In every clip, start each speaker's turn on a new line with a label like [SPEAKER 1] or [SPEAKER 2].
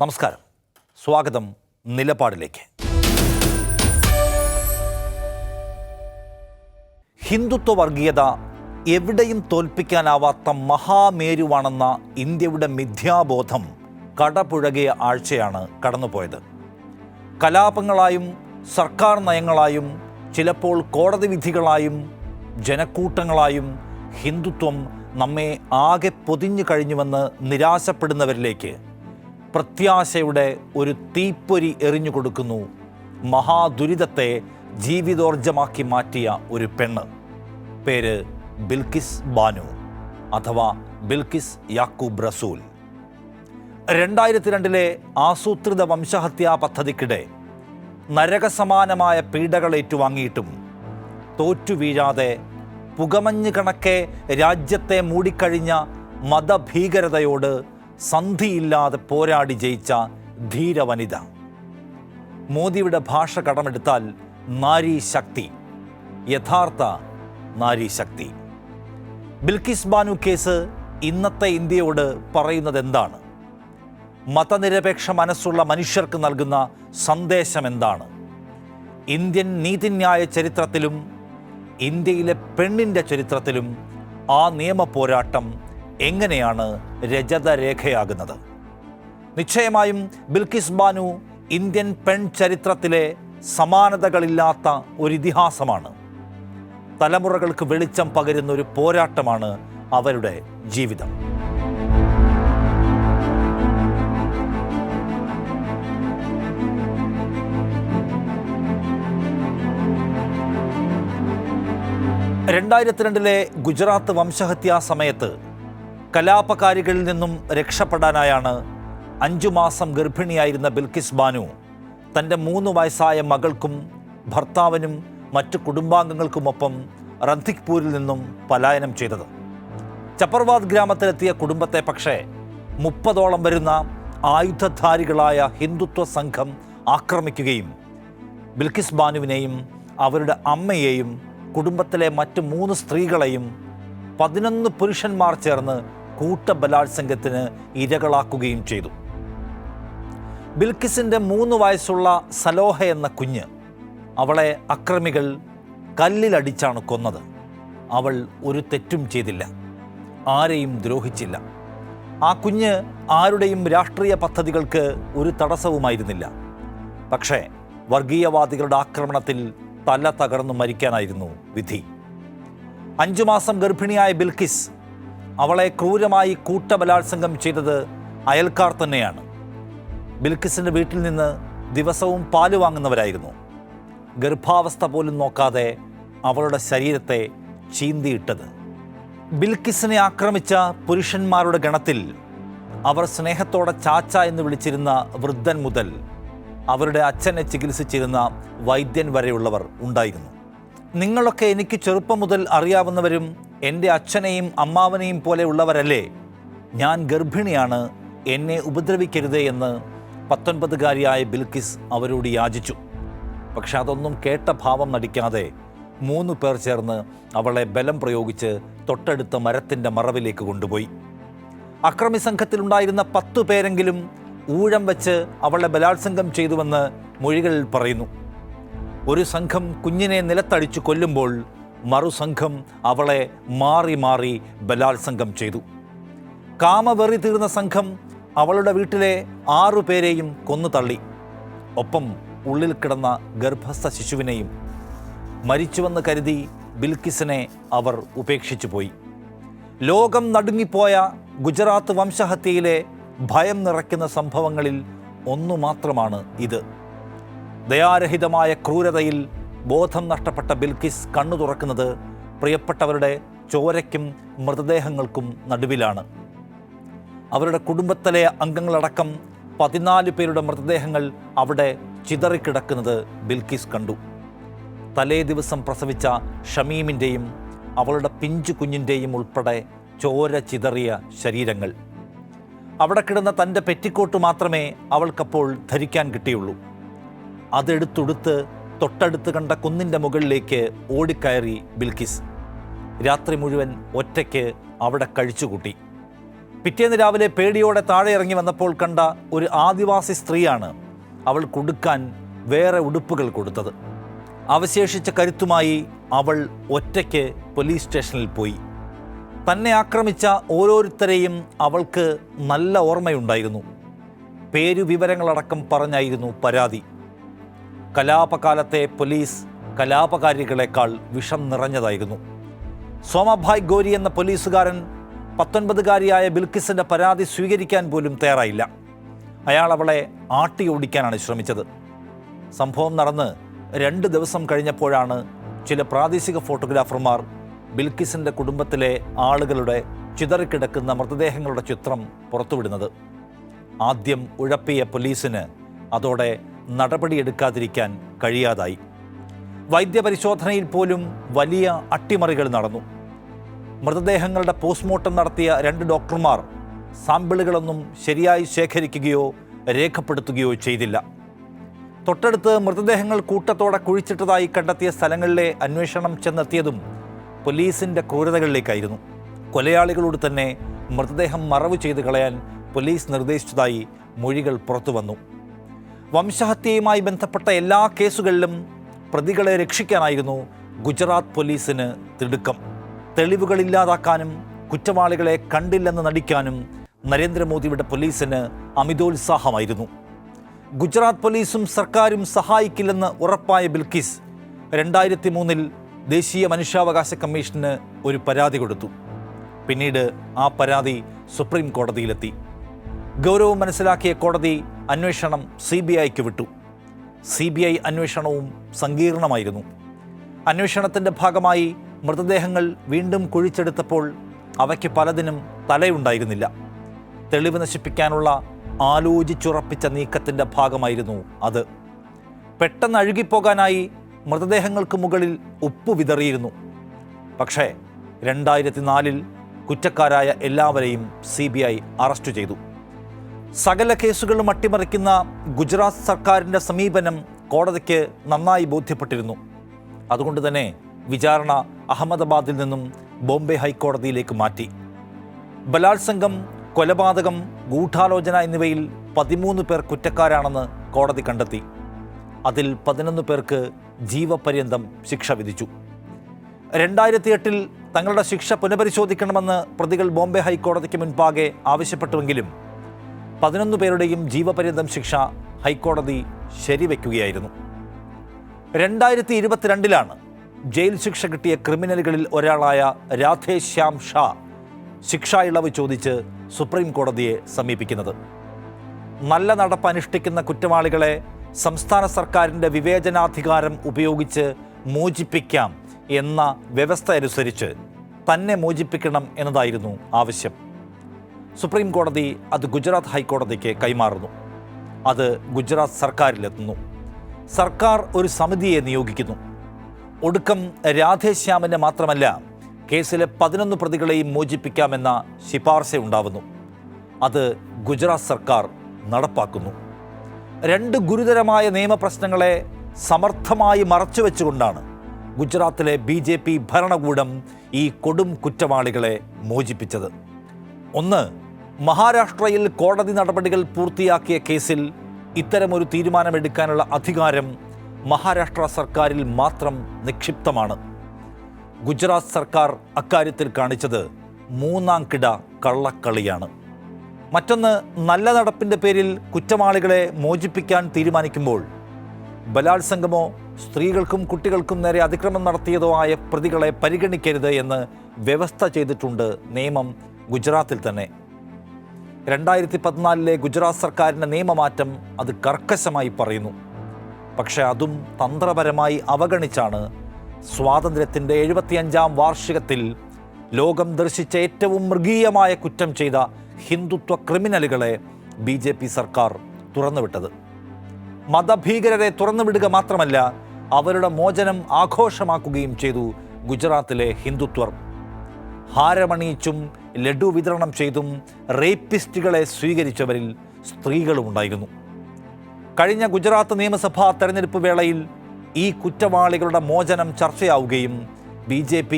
[SPEAKER 1] നമസ്കാരം, സ്വാഗതം നിലപാടിലേക്ക്. ഹിന്ദുത്വ വർഗീയത എവിടെയും തോൽപ്പിക്കാനാവാത്ത മഹാമേരുവാണെന്ന ഇന്ത്യയുടെ മിഥ്യാബോധം കടപുഴകിയ ആഴ്ചയാണ് കടന്നുപോയത്. കലാപങ്ങളായും സർക്കാർ നയങ്ങളായും ചിലപ്പോൾ കോടതി വിധികളായും ജനക്കൂട്ടങ്ങളായും ഹിന്ദുത്വം നമ്മെ ആകെ പൊതിഞ്ഞു കഴിഞ്ഞുവെന്ന് നിരാശപ്പെടുന്നവരിലേക്ക് പ്രത്യാശയുടെ ഒരു തീപ്പൊരി എറിഞ്ഞു കൊടുക്കുന്നു മഹാദുരിതത്തെ ജീവിതോർജ്ജമാക്കി മാറ്റിയ ഒരു പെണ്ണ്. പേര് ബിൽക്കിസ് ബാനു അഥവാ ബിൽക്കിസ് യാക്കൂബ് റസൂൽ. 2002 ആസൂത്രിത വംശഹത്യാ പദ്ധതിക്കിടെ നരകസമാനമായ പീഡകൾ ഏറ്റുവാങ്ങിയിട്ടും തോറ്റുവീഴാതെ പുകമഞ്ഞ് കണക്കെ രാജ്യത്തെ മൂടിക്കഴിഞ്ഞ മതഭീകരതയോട് സന്ധിയില്ലാതെ പോരാടി ജയിച്ച ധീരവനിത. മോദിയുടെ ഭാഷ കടമെടുത്താൽ നാരീശക്തി, യഥാർത്ഥ നാരീശക്തി. ബിൽക്കിസ് ബാനു കേസ് ഇന്നത്തെ ഇന്ത്യയോട് പറയുന്നത് എന്താണ്? മതനിരപേക്ഷ മനസ്സുള്ള മനുഷ്യർക്ക് നൽകുന്ന സന്ദേശം എന്താണ്? ഇന്ത്യൻ നീതിന്യായ ചരിത്രത്തിലും ഇന്ത്യയിലെ പെണ്ണിൻ്റെ ചരിത്രത്തിലും ആ നിയമ പോരാട്ടം എങ്ങനെയാണ് രജതരേഖയാകുന്നത്? നിശ്ചയമായും ബിൽക്കിസ് ബാനു ഇന്ത്യൻ പെൺ ചരിത്രത്തിലെ സമാനതകളില്ലാത്ത ഒരു ഇതിഹാസമാണ്. തലമുറകൾക്ക് വെളിച്ചം പകരുന്ന ഒരു പോരാട്ടമാണ് അവരുടെ ജീവിതം. രണ്ടായിരത്തിരണ്ടിലെ ഗുജറാത്ത് വംശഹത്യാ സമയത്ത് കലാപകാരികളിൽ നിന്നും രക്ഷപ്പെടാനായാണ് 5 മാസം ഗർഭിണിയായിരുന്ന ബിൽക്കിസ് ബാനു തൻ്റെ 3 വയസ്സായ മകൾക്കും ഭർത്താവിനും മറ്റു കുടുംബാംഗങ്ങൾക്കുമൊപ്പം റന്ധിക്പൂരിൽ നിന്നും പലായനം ചെയ്തത്. ചപ്പർവാദ് ഗ്രാമത്തിലെത്തിയ കുടുംബത്തെ പക്ഷേ 30ഓളം വരുന്ന ആയുധധാരികളായ ഹിന്ദുത്വ സംഘം ആക്രമിക്കുകയും ബിൽക്കിസ് ബാനുവിനെയും അവരുടെ അമ്മയെയും കുടുംബത്തിലെ മറ്റ് 3 സ്ത്രീകളെയും 11 പുരുഷന്മാർ ചേർന്ന് കൂട്ടബലാത്സംഗത്തിന് ഇരകളാക്കുകയും ചെയ്തു. ബിൽക്കിസിൻ്റെ 3 വയസ്സുള്ള സലോഹ എന്ന കുഞ്ഞ്, അവളെ അക്രമികൾ കല്ലിലടിച്ചാണ് കൊന്നത്. അവൾ ഒരു തെറ്റും ചെയ്തില്ല, ആരെയും ദ്രോഹിച്ചില്ല. ആ കുഞ്ഞ് ആരുടെയും രാഷ്ട്രീയ പദ്ധതികൾക്ക് ഒരു തടസ്സവുമായിരുന്നില്ല. പക്ഷേ വർഗീയവാദികളുടെ ആക്രമണത്തിൽ തല തകർന്നു മരിക്കാനായിരുന്നു വിധി. 5 മാസം ഗർഭിണിയായ ബിൽക്കിസ്, അവളെ ക്രൂരമായി കൂട്ടബലാത്സംഗം ചെയ്തത് അയൽക്കാർ തന്നെയാണ്. ബിൽക്കിസിൻ്റെ വീട്ടിൽ നിന്ന് ദിവസവും പാല് വാങ്ങുന്നവരായിരുന്നു. ഗർഭാവസ്ഥ പോലും നോക്കാതെ അവളുടെ ശരീരത്തെ ചീന്തിയിട്ടത്. ബിൽക്കിസിനെ ആക്രമിച്ച പുരുഷന്മാരുടെ ഗണത്തിൽ അവർ സ്നേഹത്തോടെ ചാച്ച എന്ന് വിളിച്ചിരുന്ന വൃദ്ധൻ മുതൽ അവരുടെ അച്ഛനെ ചികിത്സിച്ചിരുന്ന വൈദ്യൻ വരെയുള്ളവർ ഉണ്ടായിരുന്നു. നിങ്ങളൊക്കെ എനിക്ക് ചെറുപ്പം മുതൽ അറിയാവുന്നവരും എൻ്റെ അച്ഛനെയും അമ്മാവനെയും പോലെ ഉള്ളവരല്ലേ? ഞാൻ ഗർഭിണിയാണ്, എന്നെ ഉപദ്രവിക്കരുതേ എന്ന് 19കാരിയായ ബിൽക്കിസ് അവരോട് യാചിച്ചു. പക്ഷെ അതൊന്നും കേട്ട ഭാവം നടിക്കാതെ 3 പേർ ചേർന്ന് അവളെ ബലം പ്രയോഗിച്ച് തൊട്ടടുത്ത മരത്തിൻ്റെ മറവിലേക്ക് കൊണ്ടുപോയി. അക്രമി സംഘത്തിലുണ്ടായിരുന്ന 10 പേരെങ്കിലും ഊഴം വെച്ച് അവളെ ബലാത്സംഗം ചെയ്തുവെന്ന് മൊഴികളിൽ പറയുന്നു. ഒരു സംഘം കുഞ്ഞിനെ നിലത്തടിച്ചു കൊല്ലുമ്പോൾ മറുസംഘം അവളെ മാറി മാറി ബലാത്സംഗം ചെയ്തു. കാമവെറി തീർന്ന സംഘം അവളുടെ വീട്ടിലെ 6 പേരെയും കൊന്നു തള്ളി. ഒപ്പം ഉള്ളിൽ കിടന്ന ഗർഭസ്ഥ ശിശുവിനെയും. മരിച്ചുവെന്ന് കരുതി ബിൽക്കിസിനെ അവർ ഉപേക്ഷിച്ചു പോയി. ലോകം നടുങ്ങിപ്പോയ ഗുജറാത്ത് വംശഹത്യയിലെ ഭയം നിറയ്ക്കുന്ന സംഭവങ്ങളിൽ ഒന്നു മാത്രമാണ് ഇത്. ദയാരഹിതമായ ക്രൂരതയിൽ ബോധം നഷ്ടപ്പെട്ട ബിൽക്കിസ് കണ്ണു തുറക്കുന്നത് പ്രിയപ്പെട്ടവരുടെ ചോരയ്ക്കും മൃതദേഹങ്ങൾക്കും നടുവിലാണ്. അവരുടെ കുടുംബത്തിലെ അംഗങ്ങളടക്കം 14 പേരുടെ മൃതദേഹങ്ങൾ അവിടെ ചിതറിക്കിടക്കുന്നത് ബിൽക്കിസ് കണ്ടു. തലേ ദിവസം പ്രസവിച്ച ഷമീമിൻ്റെയും അവളുടെ പിഞ്ചു കുഞ്ഞിൻ്റെയും ഉൾപ്പെടെ ചോര ചിതറിയ ശരീരങ്ങൾ. അവിടെ കിടന്ന തൻ്റെ പെറ്റിക്കോട്ട് മാത്രമേ അവൾക്കപ്പോൾ ധരിക്കാൻ കിട്ടിയുള്ളൂ. അതെടുത്തുടുത്ത് തൊട്ടടുത്ത് കണ്ട കുന്നിൻ്റെ മുകളിലേക്ക് ഓടിക്കയറി ബിൽക്കിസ്. രാത്രി മുഴുവൻ ഒറ്റയ്ക്ക് അവിടെ കഴിച്ചുകൂട്ടി. പിറ്റേന്ന് രാവിലെ പേടിയോടെ താഴെ ഇറങ്ങി വന്നപ്പോൾ കണ്ട ഒരു ആദിവാസി സ്ത്രീയാണ് അവൾ കൊടുക്കാൻ വേറെ ഉടുപ്പുകൾ കൊടുത്തത്. അവശേഷിച്ച കരുത്തുമായി അവൾ ഒറ്റയ്ക്ക് പോലീസ് സ്റ്റേഷനിൽ പോയി. തന്നെ ആക്രമിച്ച ഓരോരുത്തരെയും അവൾക്ക് നല്ല ഓർമ്മയുണ്ടായിരുന്നു. പേരുവിവരങ്ങളടക്കം പറഞ്ഞായിരുന്നു പരാതി. കലാപകാലത്തെ പോലീസ് കലാപകാരികളെക്കാൾ വിഷം നിറഞ്ഞതായിരുന്നു. സോമഭായ് ഗോരി എന്ന പോലീസുകാരൻ 19കാരിയായ ബിൽക്കിസിൻ്റെ പരാതി സ്വീകരിക്കാൻ പോലും തയ്യാറായില്ല. അയാൾ അവളെ ആട്ടിയോടിക്കാനാണ് ശ്രമിച്ചത്. സംഭവം നടന്ന് 2 ദിവസം കഴിഞ്ഞപ്പോഴാണ് ചില പ്രാദേശിക ഫോട്ടോഗ്രാഫർമാർ ബിൽക്കിസിൻ്റെ കുടുംബത്തിലെ ആളുകളുടെ ചിതറിക്കിടക്കുന്ന മൃതദേഹങ്ങളുടെ ചിത്രം പുറത്തുവിടുന്നത്. ആദ്യം ഉഴപ്പിയ പോലീസിന് അതോടെ നടപടിയെടുക്കാതിരിക്കാൻ കഴിയാതായി. വൈദ്യപരിശോധനയിൽ പോലും വലിയ അട്ടിമറികൾ നടന്നു. മൃതദേഹങ്ങളുടെ പോസ്റ്റ്മോർട്ടം നടത്തിയ 2 ഡോക്ടർമാർ സാമ്പിളുകളൊന്നും ശരിയായി ശേഖരിക്കുകയോ രേഖപ്പെടുത്തുകയോ ചെയ്തില്ല. തൊട്ടടുത്ത് മൃതദേഹങ്ങൾ കൂട്ടത്തോടെ കുഴിച്ചിട്ടതായി കണ്ടെത്തിയ സ്ഥലങ്ങളിലെ അന്വേഷണം ചെന്നെത്തിയതും പോലീസിൻ്റെ ക്രൂരതകളിലേക്കായിരുന്നു. കൊലയാളികളോട് തന്നെ മൃതദേഹം മറവ് ചെയ്ത് കളയാൻ പോലീസ് നിർദ്ദേശിച്ചതായി മൊഴികൾ പുറത്തു വന്നു. വംശഹത്യയുമായി ബന്ധപ്പെട്ട എല്ലാ കേസുകളിലും പ്രതികളെ രക്ഷിക്കാനായിരുന്നു ഗുജറാത്ത് പോലീസിന് തിടുക്കം. തെളിവുകളില്ലാതാക്കാനും കുറ്റവാളികളെ കണ്ടില്ലെന്ന് നടിക്കാനും നരേന്ദ്രമോദിയുടെ പോലീസിന് അമിതോത്സാഹമായിരുന്നു. ഗുജറാത്ത് പോലീസും സർക്കാരും സഹായിക്കില്ലെന്ന് ഉറപ്പായ ബിൽക്കിസ് 2003 ദേശീയ മനുഷ്യാവകാശ കമ്മീഷന് ഒരു പരാതി കൊടുത്തു. പിന്നീട് ആ പരാതി സുപ്രീം കോടതിയിലെത്തി. ഗൗരവം മനസ്സിലാക്കിയ കോടതി അന്വേഷണം CBIക്ക് വിട്ടു. CBI അന്വേഷണവും സങ്കീർണമായിരുന്നു. അന്വേഷണത്തിൻ്റെ ഭാഗമായി മൃതദേഹങ്ങൾ വീണ്ടും കുഴിച്ചെടുത്തപ്പോൾ അവയ്ക്ക് പലതിനും തലയുണ്ടായിരുന്നില്ല. തെളിവ് നശിപ്പിക്കാനുള്ള ആലോചിച്ചുറപ്പിച്ച നീക്കത്തിൻ്റെ ഭാഗമായിരുന്നു അത്. പെട്ടെന്ന് അഴുകിപ്പോകാനായി മൃതദേഹങ്ങൾക്ക് മുകളിൽ ഉപ്പ് വിതറിയിരുന്നു. പക്ഷേ 2004 കുറ്റക്കാരായ എല്ലാവരെയും CBI അറസ്റ്റ് ചെയ്തു. സകല കേസുകളും അട്ടിമറിക്കുന്ന ഗുജറാത്ത് സർക്കാരിൻ്റെ സമീപനം കോടതിക്ക് നന്നായി ബോധ്യപ്പെട്ടിരുന്നു. അതുകൊണ്ട് തന്നെ വിചാരണ അഹമ്മദാബാദിൽ നിന്നും ബോംബെ ഹൈക്കോടതിയിലേക്ക് മാറ്റി. ബലാത്സംഗം, കൊലപാതകം, ഗൂഢാലോചന എന്നിവയിൽ 13 പേർ കുറ്റക്കാരാണെന്ന് കോടതി കണ്ടെത്തി. അതിൽ 11 പേർക്ക് ജീവപര്യന്തം ശിക്ഷ വിധിച്ചു. 2008 തങ്ങളുടെ ശിക്ഷ പുനഃപരിശോധിക്കണമെന്ന് പ്രതികൾ ബോംബെ ഹൈക്കോടതിക്ക് മുൻപാകെ ആവശ്യപ്പെട്ടുവെങ്കിലും 11 പേരുടെയും ജീവപര്യന്തം ശിക്ഷ ഹൈക്കോടതി ശരിവെക്കുകയായിരുന്നു. 2022 ജയിൽ ശിക്ഷ കിട്ടിയ ക്രിമിനലുകളിൽ ഒരാളായ രാധേശ്യാം ഷാ ശിക്ഷാ ഇളവ് ചോദിച്ച് സുപ്രീം കോടതിയെ സമീപിക്കുന്നത്. നല്ല നടപ്പ് അനുഷ്ഠിക്കുന്ന കുറ്റവാളികളെ സംസ്ഥാന സർക്കാരിൻ്റെ വിവേചനാധികാരം ഉപയോഗിച്ച് മോചിപ്പിക്കാം എന്ന വ്യവസ്ഥ അനുസരിച്ച് തന്നെ മോചിപ്പിക്കണം എന്നതായിരുന്നു ആവശ്യം. സുപ്രീം കോടതി അത് ഗുജറാത്ത് ഹൈക്കോടതിക്ക് കൈമാറുന്നു. അത് ഗുജറാത്ത് സർക്കാരിലെത്തുന്നു. സർക്കാർ ഒരു സമിതിയെ നിയോഗിക്കുന്നു. ഒടുക്കം രാധേശ്യാമിനെ മാത്രമല്ല കേസിലെ 11 പ്രതികളെയും മോചിപ്പിക്കാമെന്ന ശിപാർശ ഉണ്ടാവുന്നു. അത് ഗുജറാത്ത് സർക്കാർ നടപ്പാക്കുന്നു. 2 ഗുരുതരമായ നിയമപ്രശ്നങ്ങളെ സമർത്ഥമായി മറച്ചുവെച്ചുകൊണ്ടാണ് ഗുജറാത്തിലെ BJP ഭരണകൂടം ഈ കൊടും കുറ്റവാളികളെ മോചിപ്പിച്ചത്. ഒന്ന്, മഹാരാഷ്ട്രയിൽ കോടതി നടപടികൾ പൂർത്തിയാക്കിയ കേസിൽ ഇത്തരമൊരു തീരുമാനമെടുക്കാനുള്ള അധികാരം മഹാരാഷ്ട്ര സർക്കാരിൽ മാത്രം നിക്ഷിപ്തമാണ്. ഗുജറാത്ത് സർക്കാർ അക്കാര്യത്തിൽ കാണിച്ചത് 3ാം കിട കള്ളക്കളിയാണ്. മറ്റൊന്ന്, നല്ല നടപ്പിൻ്റെ പേരിൽ കുറ്റവാളികളെ മോചിപ്പിക്കാൻ തീരുമാനിക്കുമ്പോൾ ബലാത്സംഗമോ സ്ത്രീകൾക്കും കുട്ടികൾക്കും നേരെ അതിക്രമം നടത്തിയതോ ആയ പ്രതികളെ പരിഗണിക്കരുത് എന്ന് വ്യവസ്ഥ ചെയ്തിട്ടുണ്ട് നിയമം ഗുജറാത്തിൽ തന്നെ. 2014 ഗുജറാത്ത് സർക്കാരിൻ്റെ നിയമമാറ്റം അത് കർക്കശമായി പറയുന്നു. പക്ഷേ അതും തന്ത്രപരമായി അവഗണിച്ചാണ് സ്വാതന്ത്ര്യത്തിൻ്റെ 75ാം വാർഷികത്തിൽ ലോകം ദർശിച്ച ഏറ്റവും മൃഗീയമായ കുറ്റം ചെയ്ത ഹിന്ദുത്വ ക്രിമിനലുകളെ BJP സർക്കാർ തുറന്നുവിട്ടത്. മതഭീകരരെ തുറന്നുവിടുക മാത്രമല്ല, അവരുടെ മോചനം ആഘോഷമാക്കുകയും ചെയ്തു ഗുജറാത്തിലെ ഹിന്ദുത്വർ. ഹാരമണിയിച്ചും ലഡു വിതരണം ചെയ്തും റേപ്പിസ്റ്റുകളെ സ്വീകരിച്ചവരിൽ സ്ത്രീകളും ഉണ്ടായിരുന്നു. കഴിഞ്ഞ ഗുജറാത്ത് നിയമസഭാ തെരഞ്ഞെടുപ്പ് വേളയിൽ ഈ കുറ്റവാളികളുടെ മോചനം ചർച്ചയാവുകയും BJP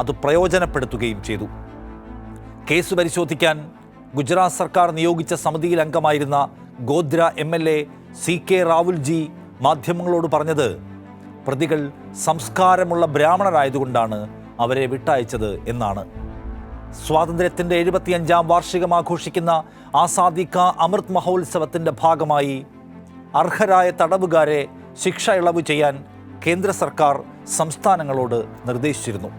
[SPEAKER 1] അത് പ്രയോജനപ്പെടുത്തുകയും ചെയ്തു. കേസ് പരിശോധിക്കാൻ ഗുജറാത്ത് സർക്കാർ നിയോഗിച്ച സമിതിയിൽ അംഗമായിരുന്ന ഗോധ്ര MLA CK റാവുൽജി മാധ്യമങ്ങളോട് പറഞ്ഞത് പ്രതികൾ സംസ്കാരമുള്ള ബ്രാഹ്മണരായതുകൊണ്ടാണ് അവരെ വിട്ടയച്ചത് എന്നാണ്. സ്വാതന്ത്ര്യത്തിൻ്റെ 75ാം വാർഷികം ആഘോഷിക്കുന്ന ആസാദി കാ അമൃത് മഹോത്സവത്തിൻ്റെ ഭാഗമായി അർഹരായ തടവുകാരെ ശിക്ഷ ഇളവ് ചെയ്യാൻ കേന്ദ്ര സർക്കാർ സംസ്ഥാനങ്ങളോട് നിർദ്ദേശിച്ചിരുന്നു.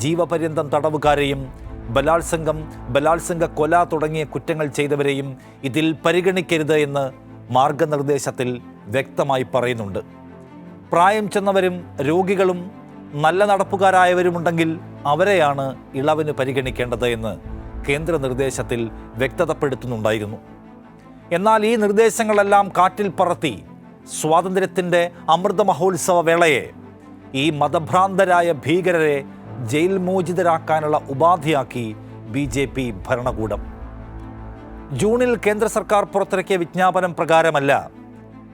[SPEAKER 1] ജീവപര്യന്തം തടവുകാരെയും ബലാത്സംഗ കൊല തുടങ്ങിയ കുറ്റങ്ങൾ ചെയ്തവരെയും ഇതിൽ പരിഗണിക്കരുത് എന്ന് മാർഗനിർദ്ദേശത്തിൽ വ്യക്തമായി പറയുന്നുണ്ട്. പ്രായം ചെന്നവരും രോഗികളും നല്ല നടപ്പുകാരായവരുമുണ്ടെങ്കിൽ അവരെയാണ് ഇളവിന് പരിഗണിക്കേണ്ടത് എന്ന് കേന്ദ്ര നിർദ്ദേശത്തിൽ വ്യക്തതപ്പെടുത്തുന്നുണ്ടായിരുന്നു. എന്നാൽ ഈ നിർദ്ദേശങ്ങളെല്ലാം കാറ്റിൽ പറത്തി സ്വാതന്ത്ര്യത്തിൻ്റെ അമൃത മഹോത്സവ വേളയെ ഈ മതഭ്രാന്തരായ ഭീകരരെ ജയിൽ മോചിതരാക്കാനുള്ള ഉപാധിയാക്കി BJP ഭരണകൂടം. ജൂണിൽ കേന്ദ്ര സർക്കാർ പുറത്തിറക്കിയ വിജ്ഞാപനം പ്രകാരമല്ല,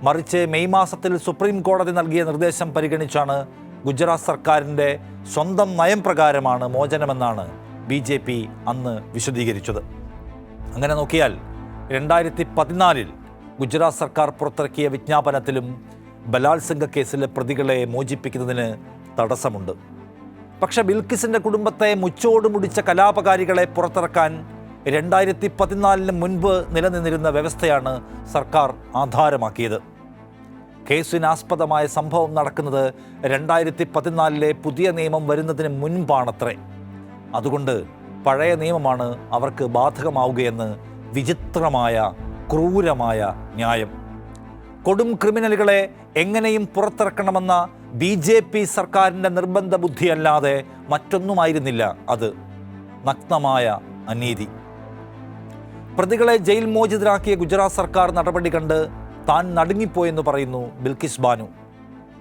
[SPEAKER 1] മറിച്ച് മെയ് മാസത്തിൽ സുപ്രീം കോടതി നൽകിയ നിർദ്ദേശം പരിഗണിച്ചാണ് ഗുജറാത്ത് സർക്കാരിൻ്റെ സ്വന്തം നയം പ്രകാരമാണ് മോചനമെന്നാണ് BJP അന്ന് വിശദീകരിച്ചത്. അങ്ങനെ നോക്കിയാൽ 2014 ഗുജറാത്ത് സർക്കാർ പുറത്തിറക്കിയ വിജ്ഞാപനത്തിലും ബലാത്സംഗ കേസിലെ പ്രതികളെ മോചിപ്പിക്കുന്നതിന് തടസ്സമുണ്ട്. പക്ഷെ ബിൽക്കിസിൻ്റെ കുടുംബത്തെ മുച്ചോട് മുടിച്ച കലാപകാരികളെ പുറത്തിറക്കാൻ 2014 മുൻപ് നിലനിന്നിരുന്ന വ്യവസ്ഥയാണ് സർക്കാർ ആധാരമാക്കിയത്. കേസിനാസ്പദമായ സംഭവം നടക്കുന്നത് 2014 പുതിയ നിയമം വരുന്നതിന് മുൻപാണത്രേ. അതുകൊണ്ട് പഴയ നിയമമാണ് അവർക്ക് ബാധകമാവുകയെന്ന് വിചിത്രമായ ക്രൂരമായ ന്യായം. കൊടും ക്രിമിനലുകളെ എങ്ങനെയും പുറത്തിറക്കണമെന്ന BJP സർക്കാരിൻ്റെ നിർബന്ധ ബുദ്ധിയല്ലാതെ മറ്റൊന്നുമായിരുന്നില്ല അത്. നഗ്നമായ അനീതി. പ്രതികളെ ജയിൽ മോചിതരാക്കിയ ഗുജറാത്ത് സർക്കാർ നടപടി കണ്ട് താൻ നടുങ്ങിപ്പോയെന്ന് പറയുന്നു ബിൽക്കിസ് ബാനു.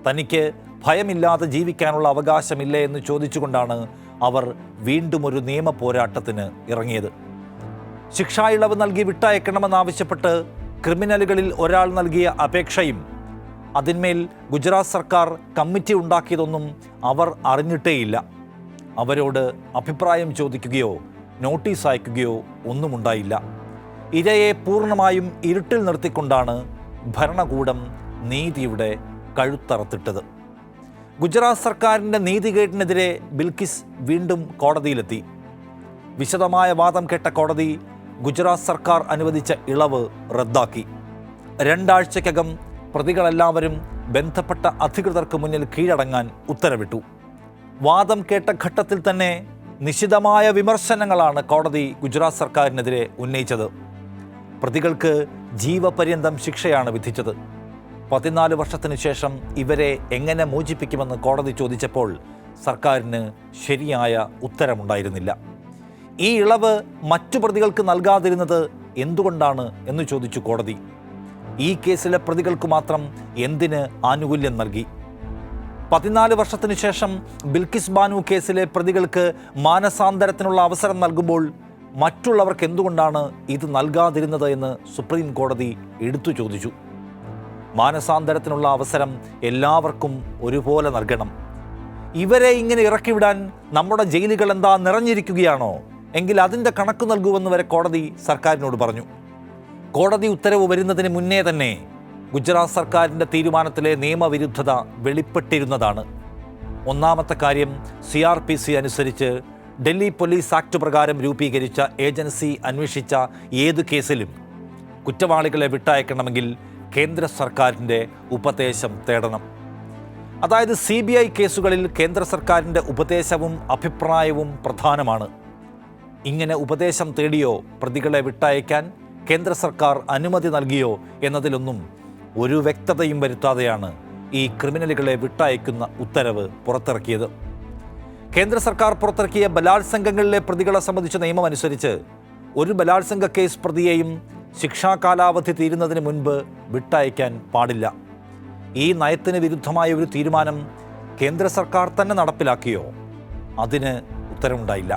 [SPEAKER 1] തനിക്ക് ഭയമില്ലാതെ ജീവിക്കാനുള്ള അവകാശമില്ലേ എന്ന് ചോദിച്ചുകൊണ്ടാണ് അവർ വീണ്ടും ഒരു നിയമ പോരാട്ടത്തിന് ഇറങ്ങിയത്. ശിക്ഷാ ഇളവ് നൽകി വിട്ടയക്കണമെന്നാവശ്യപ്പെട്ട് ക്രിമിനലുകളിൽ ഒരാൾ നൽകിയ അപേക്ഷയും അതിന്മേൽ ഗുജറാത്ത് സർക്കാർ കമ്മിറ്റി ഉണ്ടാക്കിയതൊന്നും അവർ അറിഞ്ഞിട്ടേയില്ല. അവരോട് അഭിപ്രായം ചോദിക്കുകയോ നോട്ടീസ് അയക്കുകയോ ഒന്നും ഉണ്ടായില്ല. ഇരയെ പൂർണ്ണമായും ഇരുട്ടിൽ നിർത്തിക്കൊണ്ടാണ് ഭരണകൂടം നീതിയുടെ കഴുത്തറത്തിട്ടത്. ഗുജറാത്ത് സർക്കാരിൻ്റെ നീതികേട്ടിനെതിരെ ബിൽക്കിസ് വീണ്ടും കോടതിയിലെത്തി. വിശദമായ വാദം കേട്ട കോടതി ഗുജറാത്ത് സർക്കാർ അനുവദിച്ച ഇളവ് റദ്ദാക്കി. 2 ആഴ്ചയ്ക്കകം പ്രതികളെല്ലാവരും ബന്ധപ്പെട്ട അധികൃതർക്ക് മുന്നിൽ കീഴടങ്ങാൻ ഉത്തരവിട്ടു. വാദം കേട്ട ഘട്ടത്തിൽ തന്നെ നിശിതമായ വിമർശനങ്ങളാണ് കോടതി ഗുജറാത്ത് സർക്കാരിനെതിരെ ഉന്നയിച്ചത്. പ്രതികൾക്ക് ജീവപര്യന്തം ശിക്ഷയാണ് വിധിച്ചത്. 14 വർഷത്തിനു ശേഷം ഇവരെ എങ്ങനെ മോചിപ്പിക്കുമെന്ന് കോടതി ചോദിച്ചപ്പോൾ സർക്കാരിന് ശരിയായ ഉത്തരമുണ്ടായിരുന്നില്ല. ഈ ഇളവ് മറ്റു പ്രതികൾക്ക് നൽകാതിരുന്നത് എന്തുകൊണ്ടാണ് എന്ന് ചോദിച്ചു കോടതി. ഈ കേസിലെ പ്രതികൾക്ക് മാത്രം എന്തിന് ആനുകൂല്യം നൽകി? 14 വർഷത്തിനു ശേഷം ബിൽക്കിസ് ബാനു കേസിലെ പ്രതികൾക്ക് മാനസാന്തരത്തിനുള്ള അവസരം നൽകുമ്പോൾ മറ്റുള്ളവർക്ക് എന്തുകൊണ്ടാണ് ഇത് നൽകാതിരുന്നത് എന്ന് സുപ്രീം കോടതി എടുത്തു ചോദിച്ചു. മാനസാന്തരത്തിനുള്ള അവസരം എല്ലാവർക്കും ഒരുപോലെ നൽകണം. ഇവരെ ഇങ്ങനെ ഇറക്കിവിടാൻ നമ്മുടെ ജയിലുകൾ എന്താ നിറഞ്ഞിരിക്കുകയാണോ? എങ്കിൽ അതിൻ്റെ കണക്ക് നൽകുമെന്ന് വരെ കോടതി സർക്കാരിനോട് പറഞ്ഞു. കോടതി ഉത്തരവ് വരുന്നതിന് മുന്നേ തന്നെ ഗുജറാത്ത് സർക്കാരിൻ്റെ തീരുമാനത്തിലെ നിയമവിരുദ്ധത വെളിപ്പെട്ടിരുന്നതാണ്. ഒന്നാമത്തെ കാര്യം, CRPC അനുസരിച്ച് ഡൽഹി പോലീസ് ആക്ട് പ്രകാരം രൂപീകരിച്ച ഏജൻസി അന്വേഷിച്ച ഏത് കേസിലും കുറ്റവാളികളെ വിട്ടയക്കണമെങ്കിൽ കേന്ദ്ര സർക്കാരിൻ്റെ ഉപദേശം തേടണം. അതായത് CBI കേസുകളിൽ കേന്ദ്ര സർക്കാരിൻ്റെ ഉപദേശവും അഭിപ്രായവും പ്രധാനമാണ്. ഇങ്ങനെ ഉപദേശം തേടിയോ പ്രതികളെ വിട്ടയക്കാൻ കേന്ദ്ര സർക്കാർ അനുമതി നൽകിയോ എന്നതിലൊന്നും ഒരു വ്യക്തതയും വരുത്താതെയാണ് ഈ ക്രിമിനലുകളെ വിട്ടയക്കുന്ന ഉത്തരവ് പുറത്തിറക്കിയത്. കേന്ദ്ര സർക്കാർ പുറത്തിറക്കിയ ബലാത്സംഗങ്ങളിലെ പ്രതികളെ സംബന്ധിച്ച നിയമം അനുസരിച്ച് ഒരു ബലാത്സംഗ കേസ് പ്രതിയെയും ശിക്ഷാ കാലാവധി തീരുന്നതിന് മുൻപ് വിട്ടയക്കാൻ പാടില്ല. ഈ നയത്തിന് വിരുദ്ധമായ ഒരു തീരുമാനം കേന്ദ്ര സർക്കാർ തന്നെ നടപ്പിലാക്കിയോ? അതിന് ഉത്തരവുണ്ടായില്ല.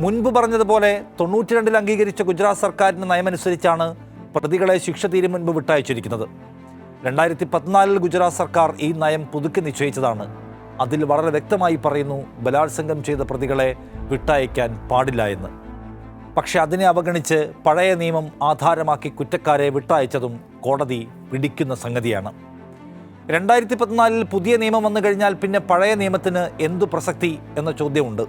[SPEAKER 1] മുൻപ് പറഞ്ഞതുപോലെ 92 അംഗീകരിച്ച ഗുജറാത്ത് സർക്കാരിൻ്റെ നയമനുസരിച്ചാണ് പ്രതികളെ ശിക്ഷ തീരും മുൻപ് വിട്ടയച്ചിരിക്കുന്നത്. 2014 ഗുജറാത്ത് സർക്കാർ ഈ നയം പുതുക്കി നിശ്ചയിച്ചതാണ്. അതിൽ വളരെ വ്യക്തമായി പറയുന്നു ബലാത്സംഗം ചെയ്ത പ്രതികളെ വിട്ടയക്കാൻ പാടില്ല എന്ന്. പക്ഷെ അതിനെ അവഗണിച്ച് പഴയ നിയമം ആധാരമാക്കി കുറ്റക്കാരെ വിട്ടയച്ചതും കോടതി പിടിക്കുന്ന സംഗതിയാണ്. 2014 പുതിയ നിയമം വന്നു കഴിഞ്ഞാൽ പിന്നെ പഴയ നിയമത്തിന് എന്തു പ്രസക്തി എന്ന ചോദ്യമുണ്ട്.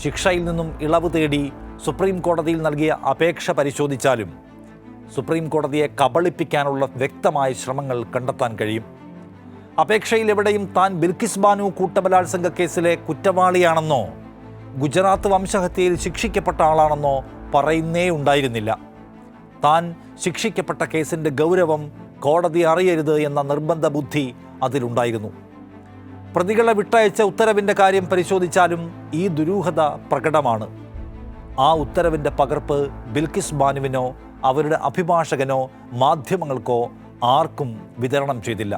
[SPEAKER 1] ശിക്ഷയിൽ നിന്നും ഇളവ് തേടി സുപ്രീം കോടതിയിൽ നൽകിയ അപേക്ഷ പരിശോധിച്ചാലും സുപ്രീം കോടതിയെ കബളിപ്പിക്കാനുള്ള വ്യക്തമായ ശ്രമങ്ങൾ കണ്ടെത്താൻ കഴിയും. അപേക്ഷയിൽ എവിടെയും താൻ ബിൽക്കിസ് ബാനു കൂട്ടബലാത്സംഗ കേസിലെ കുറ്റവാളിയാണെന്നോ ഗുജറാത്ത് വംശഹത്യയിൽ ശിക്ഷിക്കപ്പെട്ട ആളാണെന്നോ പറയുന്നേ ഉണ്ടായിരുന്നില്ല. താൻ ശിക്ഷിക്കപ്പെട്ട കേസിൻ്റെ ഗൗരവം കോടതി അറിയരുത് എന്ന നിർബന്ധ ബുദ്ധി അതിലുണ്ടായിരുന്നു. പ്രതികളെ വിട്ടയച്ച ഉത്തരവിൻ്റെ കാര്യം പരിശോധിച്ചാലും ഈ ദുരൂഹത പ്രകടമാണ്. ആ ഉത്തരവിൻ്റെ പകർപ്പ് ബിൽക്കിസ് ബാനുവിനോ അവരുടെ അഭിഭാഷകനോ മാധ്യമങ്ങൾക്കോ ആർക്കും വിതരണം ചെയ്തില്ല.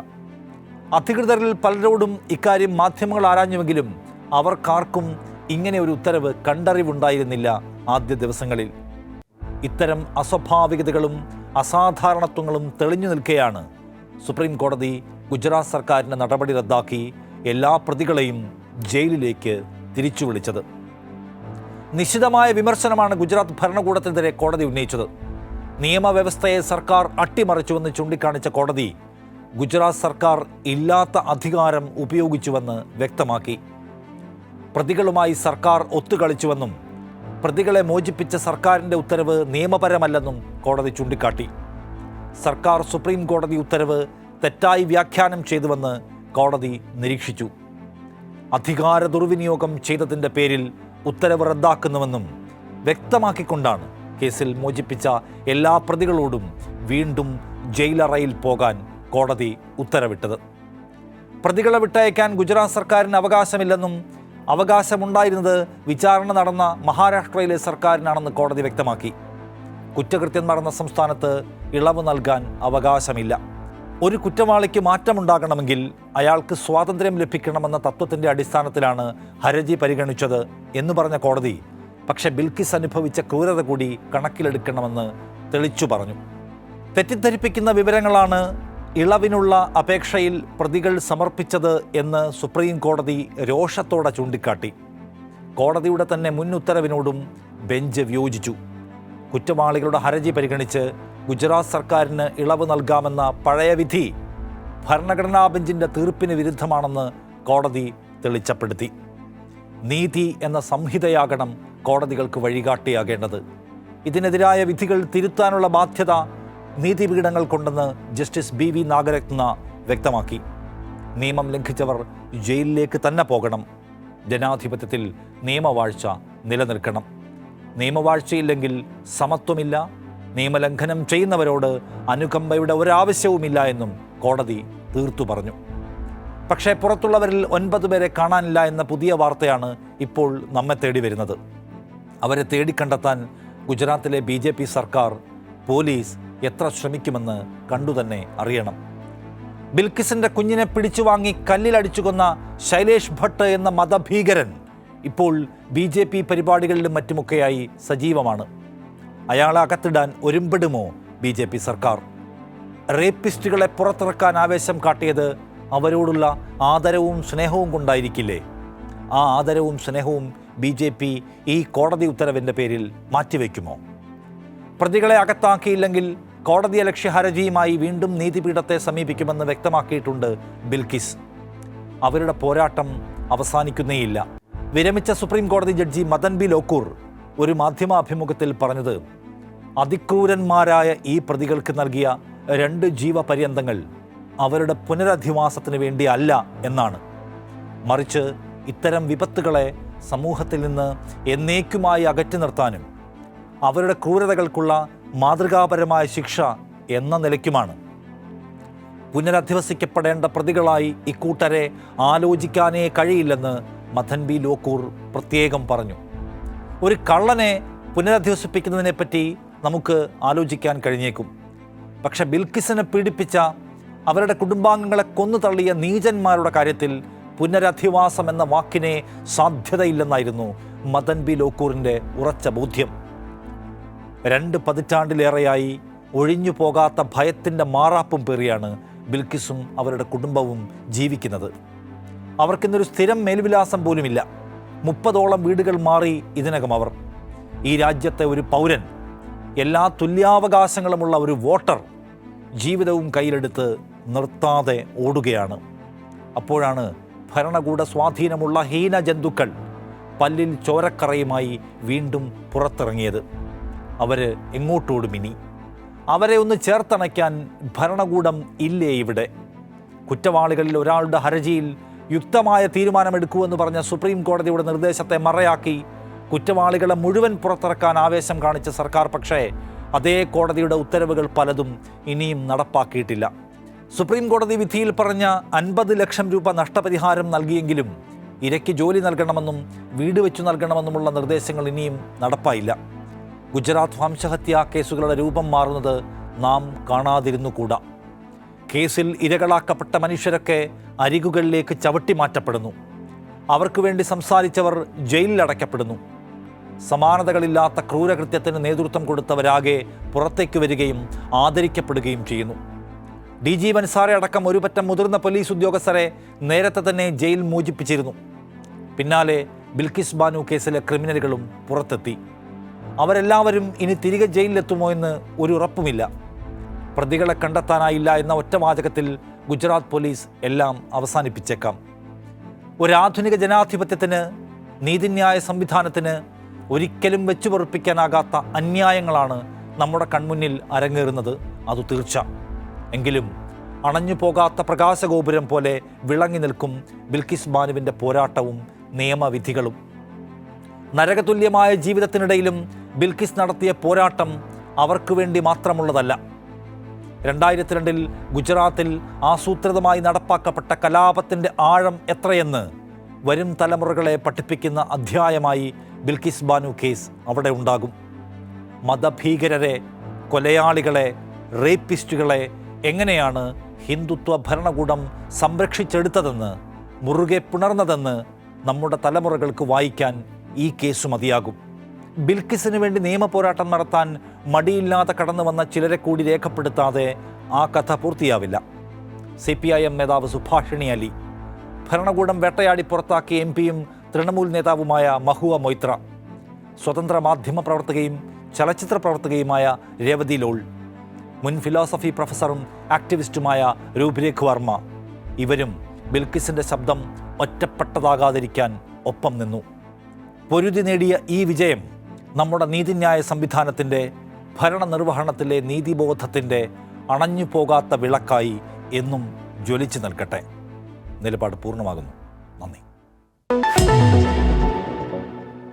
[SPEAKER 1] അധികൃതരിൽ പലരോടും ഇക്കാര്യം മാധ്യമങ്ങൾ ആരാഞ്ഞുവെങ്കിലും അവർക്കാർക്കും ഇങ്ങനെ ഒരു ഉത്തരവ് കണ്ടറിവുണ്ടായിരുന്നില്ല ആദ്യ ദിവസങ്ങളിൽ. ഇത്തരം അസ്വാഭാവികതകളും അസാധാരണത്വങ്ങളും തെളിഞ്ഞു നിൽക്കെയാണ് സുപ്രീം കോടതി ഗുജറാത്ത് സർക്കാരിൻ്റെ നടപടി റദ്ദാക്കി എല്ലാ പ്രതികളെയും ജയിലിലേക്ക് തിരിച്ചു വിളിച്ചത്. നിശിതമായ വിമർശനമാണ് ഗുജറാത്ത് ഭരണകൂടത്തിനെതിരെ കോടതി ഉന്നയിച്ചത്. നിയമവ്യവസ്ഥയെ സർക്കാർ അട്ടിമറിച്ചുവെന്ന് ചൂണ്ടിക്കാണിച്ച കോടതി ഗുജറാത്ത് സർക്കാർ ഇല്ലാത്ത അധികാരം ഉപയോഗിച്ചുവെന്ന് വ്യക്തമാക്കി. പ്രതികളുമായി സർക്കാർ ഒത്തുകളിച്ചുവെന്നും പ്രതികളെ മോചിപ്പിച്ച സർക്കാരിൻ്റെ ഉത്തരവ് നിയമപരമല്ലെന്നും കോടതി ചൂണ്ടിക്കാട്ടി. സർക്കാർ സുപ്രീം കോടതി ഉത്തരവ് തെറ്റായി വ്യാഖ്യാനം ചെയ്തുവെന്ന് കോടതി നിരീക്ഷിച്ചു. അധികാര ദുർവിനിയോഗം ചെയ്തതിൻ്റെ പേരിൽ ഉത്തരവ് റദ്ദാക്കുന്നുവെന്നും വ്യക്തമാക്കിക്കൊണ്ടാണ് കേസിൽ മോചിപ്പിച്ച എല്ലാ പ്രതികളോടും വീണ്ടും ജയിലറയിൽ പോകാൻ കോടതി ഉത്തരവിട്ടത്. പ്രതികളെ വിട്ടയക്കാൻ ഗുജറാത്ത് സർക്കാരിന് അവകാശമില്ലെന്നും അവകാശമുണ്ടായിരുന്നത് വിചാരണ നടന്ന മഹാരാഷ്ട്രയിലെ സർക്കാരിനാണെന്ന് കോടതി വ്യക്തമാക്കി. കുറ്റകൃത്യം നടന്ന സംസ്ഥാനത്ത് ഇളവ് നൽകാൻ അവകാശമില്ല. ഒരു കുറ്റവാളിക്ക് മാറ്റമുണ്ടാകണമെങ്കിൽ അയാൾക്ക് സ്വാതന്ത്ര്യം ലഭിക്കണമെന്ന തത്വത്തിൻ്റെ അടിസ്ഥാനത്തിലാണ് ഹർജി പരിഗണിച്ചത് എന്ന് പറഞ്ഞ കോടതി പക്ഷേ ബിൽക്കിസ് അനുഭവിച്ച ക്രൂരത കൂടി കണക്കിലെടുക്കണമെന്ന് തെളിച്ചു പറഞ്ഞു. തെറ്റിദ്ധരിപ്പിക്കുന്ന വിവരങ്ങളാണ് ഇളവിനുള്ള അപേക്ഷയിൽ പ്രതികൾ സമർപ്പിച്ചത് എന്ന് സുപ്രീം കോടതി രോഷത്തോടെ ചൂണ്ടിക്കാട്ടി. കോടതിയുടെ തന്നെ മുൻ ഉത്തരവിനോടും ബെഞ്ച് വിയോജിച്ചു. കുറ്റവാളികളുടെ ഹർജി പരിഗണിച്ച് ഗുജറാത്ത് സർക്കാരിന് ഇളവ് നൽകാമെന്ന പഴയ വിധി ഭരണഘടനാ ബെഞ്ചിൻ്റെ തീർപ്പിന് വിരുദ്ധമാണെന്ന് കോടതി തെളിച്ചപ്പെടുത്തി. നീതി എന്ന സംഹിതയാകണം കോടതികൾക്ക് വഴികാട്ടിയാകേണ്ടത്. ഇതിനെതിരായ വിധികൾ തിരുത്താനുള്ള ബാധ്യത നീതിപീഠങ്ങൾക്കുണ്ടെന്ന് ജസ്റ്റിസ് BV നാഗരത്ന വ്യക്തമാക്കി. നിയമം ലംഘിച്ചവർ ജയിലിലേക്ക് തന്നെ പോകണം. ജനാധിപത്യത്തിൽ നിയമവാഴ്ച നിലനിൽക്കണം. നിയമവാഴ്ചയില്ലെങ്കിൽ സമത്വമില്ല. നിയമലംഘനം ചെയ്യുന്നവരോട് അനുകമ്പയുടെ ഒരാവശ്യവുമില്ല എന്നും കോടതി തീർത്തു പറഞ്ഞു. പക്ഷേ പുറത്തുള്ളവരിൽ 9 പേരെ കാണാനില്ല എന്ന പുതിയ വാർത്തയാണ് ഇപ്പോൾ നമ്മെ തേടി വരുന്നത്. അവരെ തേടിക്കണ്ടെത്താൻ ഗുജറാത്തിലെ BJP സർക്കാർ, പോലീസ് എത്ര ശ്രമിക്കുമെന്ന് കണ്ടുതന്നെ അറിയണം. ബിൽക്കിസിൻ്റെ കുഞ്ഞിനെ പിടിച്ചു വാങ്ങി കല്ലിലടിച്ചു കൊന്ന ശൈലേഷ് ഭട്ട് എന്ന മതഭീകരൻ ഇപ്പോൾ BJP പരിപാടികളിലും മറ്റുമൊക്കെയായി സജീവമാണ്. അയാളെ അകത്തിടാൻ ഒരുമ്പെടുമോ BJP സർക്കാർ? റേപ്പിസ്റ്റുകളെ പുറത്തിറക്കാൻ ആവേശം കാട്ടിയത് അവരോടുള്ള ആദരവും സ്നേഹവും കൊണ്ടായിരിക്കില്ലേ? ആ ആദരവും സ്നേഹവും BJP ഈ കോടതി ഉത്തരവിൻ്റെ പേരിൽ മാറ്റിവെക്കുമോ? പ്രതികളെ അകത്താക്കിയില്ലെങ്കിൽ കോടതിയലക്ഷ്യ ഹർജിയുമായി വീണ്ടും നീതിപീഠത്തെ സമീപിക്കുമെന്ന് വ്യക്തമാക്കിയിട്ടുണ്ട് ബിൽക്കിസ്. അവരുടെ പോരാട്ടം അവസാനിക്കുന്നേയില്ല. വിരമിച്ച സുപ്രീം കോടതി ജഡ്ജി മദൻ ബി ലോക്കൂർ ഒരു മാധ്യമ അഭിമുഖത്തിൽ പറഞ്ഞത് അതിക്രൂരന്മാരായ ഈ പ്രതികൾക്ക് നൽകിയ 2 ജീവപര്യന്തങ്ങൾ അവരുടെ പുനരധിവാസത്തിന് വേണ്ടി അല്ല എന്നാണ്. മറിച്ച് ഇത്തരം വിപത്തുകളെ സമൂഹത്തിൽ നിന്ന് എന്നേക്കുമായി അകറ്റി നിർത്താനും അവരുടെ ക്രൂരതകൾക്കുള്ള മാതൃകാപരമായ ശിക്ഷ എന്ന നിലയ്ക്കുമാണ്. പുനരധിവസിക്കപ്പെടേണ്ട പ്രതികളായി ഇക്കൂട്ടരെ ആലോചിക്കാനേ കഴിയില്ലെന്ന് മദൻ ബി ലോക്കൂർ പ്രത്യേകം പറഞ്ഞു. ഒരു കള്ളനെ പുനരധിവസിപ്പിക്കുന്നതിനെപ്പറ്റി നമുക്ക് ആലോചിക്കാൻ കഴിഞ്ഞേക്കും. പക്ഷെ ബിൽക്കിസിനെ പീഡിപ്പിച്ച അവരുടെ കുടുംബാംഗങ്ങളെ കൊന്നു തള്ളിയ നീചന്മാരുടെ കാര്യത്തിൽ പുനരധിവാസം എന്ന വാക്കിനെ സാധ്യതയില്ലെന്നായിരുന്നു മദൻ ബി ലോക്കൂറിൻ്റെ ഉറച്ച ബോധ്യം. 2 പതിറ്റാണ്ടിലേറെയായി ഒഴിഞ്ഞു പോകാത്ത ഭയത്തിൻ്റെ മാറാപ്പും പേറിയാണ് ബിൽക്കിസും അവരുടെ കുടുംബവും ജീവിക്കുന്നത്. അവർക്കിന്നൊരു സ്ഥിരം മേൽവിലാസം പോലുമില്ല. 30ഓളം വീടുകൾ മാറി ഇതിനകം അവർ. ഈ രാജ്യത്തെ ഒരു പൗരൻ, എല്ലാ തുല്യാവകാശങ്ങളുമുള്ള ഒരു വോട്ടർ ജീവിതവും കയ്യിലെടുത്ത് നിർത്താതെ ഓടുകയാണ്. അപ്പോഴാണ് ഭരണകൂട സ്വാധീനമുള്ള ഹീന ജന്തുക്കൾ പല്ലിൽ ചോരക്കറയുമായി വീണ്ടും പുറത്തിറങ്ങിയത്. അവർ എങ്ങോട്ടോടും ഇനി? അവരെ ഒന്ന് ചേർത്തണയ്ക്കാൻ ഭരണകൂടം ഇല്ലേ ഇവിടെ? കുറ്റവാളികളിൽ ഒരാളുടെ ഹർജിയിൽ യുക്തമായ തീരുമാനമെടുക്കുമെന്ന് പറഞ്ഞ സുപ്രീം കോടതിയുടെ നിർദ്ദേശത്തെ മറയാക്കി കുറ്റവാളികളെ മുഴുവൻ പുറത്തിറക്കാൻ ആവേശം കാണിച്ച സർക്കാർ പക്ഷേ അതേ കോടതിയുടെ ഉത്തരവുകൾ പലതും ഇനിയും നടപ്പാക്കിയിട്ടില്ല. സുപ്രീം കോടതി വിധിയിൽ പറഞ്ഞ 50 ലക്ഷം രൂപ നഷ്ടപരിഹാരം നൽകിയെങ്കിലും ഇരയ്ക്ക് ജോലി നൽകണമെന്നും വീട് വെച്ചു നൽകണമെന്നുമുള്ള നിർദ്ദേശങ്ങൾ ഇനിയും നടപ്പായില്ല. ഗുജറാത്ത് വംശഹത്യാ കേസുകളുടെ രൂപം മാറുന്നത് നാം കാണാതിരുന്നുകൂടാ. കേസിൽ ഇരകളാക്കപ്പെട്ട മനുഷ്യരൊക്കെ അരികുകളിലേക്ക് ചവിട്ടി മാറ്റപ്പെടുന്നു. അവർക്ക് വേണ്ടി സംസാരിച്ചവർ ജയിലിലടയ്ക്കപ്പെടുന്നു. സമാനതകളില്ലാത്ത ക്രൂരകൃത്യത്തിന് നേതൃത്വം കൊടുത്തവരാകെ പുറത്തേക്ക് വരികയും ആദരിക്കപ്പെടുകയും ചെയ്യുന്നു. DG ബൻസാറെ അടക്കം ഒരുപറ്റം മുതിർന്ന പോലീസ് ഉദ്യോഗസ്ഥരെ നേരത്തെ തന്നെ ജയിൽ മോചിപ്പിച്ചിരുന്നു. പിന്നാലെ ബിൽക്കിസ് ബാനു കേസിലെ ക്രിമിനലുകളും പുറത്തെത്തി. അവരെല്ലാവരും ഇനി തിരികെ ജയിലിലെത്തുമോ എന്ന് ഒരു ഉറപ്പുമില്ല. പ്രതികളെ കണ്ടെത്താനായില്ല എന്ന ഒറ്റവാചകത്തിൽ ഗുജറാത്ത് പോലീസ് എല്ലാം അവസാനിപ്പിച്ചേക്കാം. ഒരാധുനിക ജനാധിപത്യത്തിന്, നീതിന്യായ സംവിധാനത്തിന് ഒരിക്കലും വെച്ചു പൊറുപ്പിക്കാനാകാത്ത അന്യായങ്ങളാണ് നമ്മുടെ കൺമുന്നിൽ അരങ്ങേറുന്നത്, അത് തീർച്ച. എങ്കിലും അണഞ്ഞു പോകാത്ത പ്രകാശഗോപുരം പോലെ വിളങ്ങി നിൽക്കും ബിൽക്കിസ് ബാനുവിൻ്റെ പോരാട്ടവും നിയമവിധികളും. നരകതുല്യമായ ജീവിതത്തിനിടയിലും ബിൽക്കിസ് നടത്തിയ പോരാട്ടം അവർക്ക് വേണ്ടി മാത്രമുള്ളതല്ല. 2002 ഗുജറാത്തിൽ ആസൂത്രിതമായി നടപ്പാക്കപ്പെട്ട കലാപത്തിൻ്റെ ആഴം എത്രയെന്ന് വരും തലമുറകളെ പഠിപ്പിക്കുന്ന അധ്യായമായി ബിൽക്കിസ് ബാനു കേസ് അവിടെ ഉണ്ടാകും. മതഭീകരരെ, കൊലയാളികളെ, റേപ്പിസ്റ്റുകളെ എങ്ങനെയാണ് ഹിന്ദുത്വ ഭരണകൂടം സംരക്ഷിച്ചെടുത്തതെന്ന്, മുറുകെ പുണർന്നതെന്ന് നമ്മുടെ തലമുറകൾക്ക് വായിക്കാൻ ഈ കേസ് മതിയാകും. ബിൽക്കിസിന് വേണ്ടി നിയമപോരാട്ടം നടത്താൻ മടിയില്ലാതെ കടന്നു വന്ന ചിലരെ കൂടി രേഖപ്പെടുത്താതെ ആ കഥ പൂർത്തിയാവില്ല. CPIM നേതാവ് സുഭാഷിണി അലി, ഭരണകൂടം വേട്ടയാടി പുറത്താക്കിയ MP-യും തൃണമൂൽ നേതാവുമായ മഹുവ മൊയ്ത്ര, സ്വതന്ത്ര മാധ്യമ പ്രവർത്തകയും ചലച്ചിത്ര പ്രവർത്തകയുമായ രേവതി ലോൾ, മുൻ ഫിലോസഫി പ്രൊഫസറും ആക്ടിവിസ്റ്റുമായ രൂപരേഖ് വർമ്മ, ഇവരും ബിൽക്കിസിൻ്റെ ശബ്ദം ഒറ്റപ്പെട്ടതാകാതിരിക്കാൻ ഒപ്പം നിന്നു. പൊരുതി നേടിയ ഈ വിജയം നമ്മുടെ നീതിന്യായ സംവിധാനത്തിൻ്റെ, ഭരണനിർവഹണത്തിലെ നീതിബോധത്തിൻ്റെ അണഞ്ഞു പോകാത്ത വിളക്കായി എന്നും ജ്വലിച്ചു നിൽക്കട്ടെ. നിലപാട് പൂർണ്ണമാകുന്നു. നന്ദി.